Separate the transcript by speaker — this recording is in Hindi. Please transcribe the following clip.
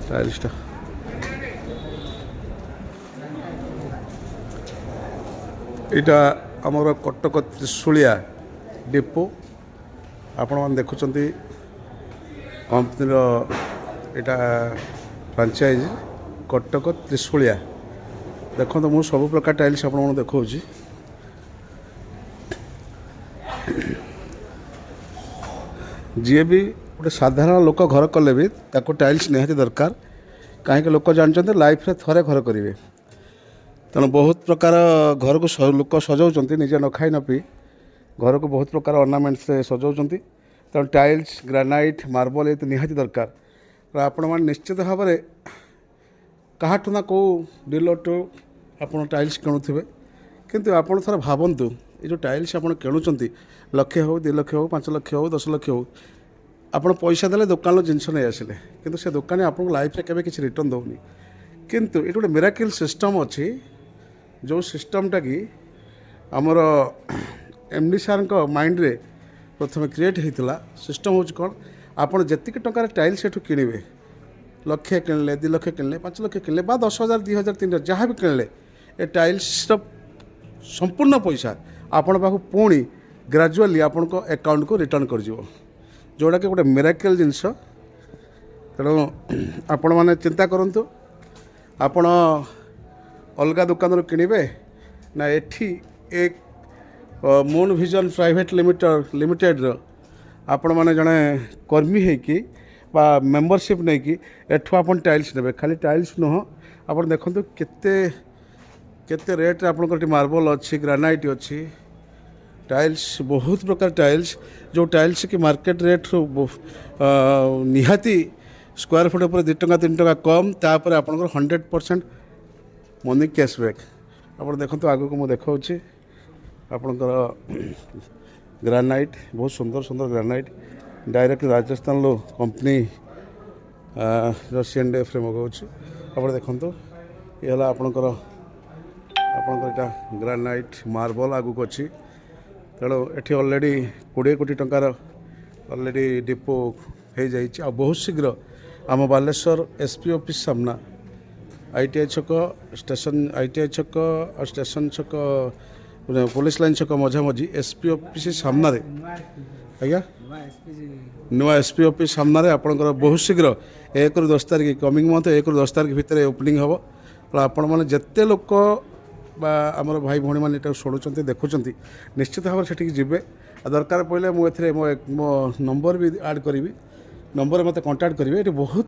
Speaker 1: टाइल्सटा इटा आमर कटक त्रिशूलिया डिपो आपण मैंने देखुं कंपनीर इटा फ्रांचाइज कटक त्रिशूलिया देखो तो मुझे सब प्रकार टाइल्स आप देखा जी भी गोटे साधारण लोक घर कले भी ताको टाइल्स निहाती दरकार कहीं लोक जानते लाइफ रे थरे घर करेंगे तेणु बहुत प्रकार घर को लोक सजाऊँ निजे न खाई न पी घर को बहुत प्रकार अर्नामेंट से सजाऊँ तेणु टाइल्स ग्रानाइट मार्बल ये तो निहाती दरकार आपण मैंने निश्चित भाव में काहाठू ना कौ डीलर टू आप टाइल्स किणुवे किंतु आप थोड़ा भावतु ये जो टाइल्स आप किणुंट लक्षे हो 2 लाख हो 5 लाख हो 10 लाख हो आप पैसा देले दुकान जिनस नहीं आसिले किंतु से दुकान आपको लाइफ रे केबे किसी रिटर्न दौनी किंतु ये गोटे मिराकिल सिस्टम अच्छी जो सिस्टमटा कि आमर एमडी सार माइंड रे प्रथम क्रिएट होता सिस्टम हूँ कौन आपड़ जी टकर टाइल्स एठू किणवे लक्षे किणले 2 लाख किणले 5 लाख किणले 10,000 2,000 3,000 जहाँ भी किणले ए टाइल्स संपूर्ण पैसा आपण पाखु पुणी ग्रेजुअली आपण को अकाउंट को रिटर्न कर जोड़ा कि गोटे मिराकल जिनस तेणु आपण मैंने चिंता करूँ आपण अलग दुकान किणवे ना एठी एक मून विजन प्राइवेट लिमिटेड आपण मैंने जड़े कर्मी होकि मेंबरशिप नहीं कि एठू आप टाइल्स ने खाली टाइल्स नुह आप देखो केते रेट आपंकर मार्बल अच्छी ग्रानाइट अच्छी टाइल्स बहुत प्रकार टाइल्स जो टाइल्स की मार्केट रेट निहाती स्क्वायर फुट पर 2 टका 3 टका कम तापर आपंकर 100% मनी कैशबैक आप देखो आगे को मुझे देखा आपंकर ग्रानाइट बहुत सुंदर सुंदर ग्रानाइट डायरेक्ट राजस्थान लो कंपनी C&F मगाऊँ आप देखो ये आपंकर आपंकर ग्रानाइट मार्बल आगू को अच्छी तेणु ये ऑलरेडी 20 कोटी टंकार ऑलरेडी डिपो हो जाइए बहुत शीघ्र आम बालेश्वर एसपी ऑफिस सामना ITI छक स्टेशन ITI छक और स्टेशन छक पुलिस लाइन छक मझा मझी एसपी ऑफिस सामना आज्ञा नुआ एसपी ऑफिस सामना आपंकर बहुत शीघ्र 1 ରୁ 10 तारिख कमिंग मंथ 1 ରୁ 10 तारिख भितर ओपनिंग हम आपण मैंने जिते लोक आमर भाई भाई मैंने ये शुणुंट देखुं निश्चित भाव से जी दरकार पड़े मुझे मो नंबर भी ऐड करी नंबर मत कंटाक्ट करेंगे ये बहुत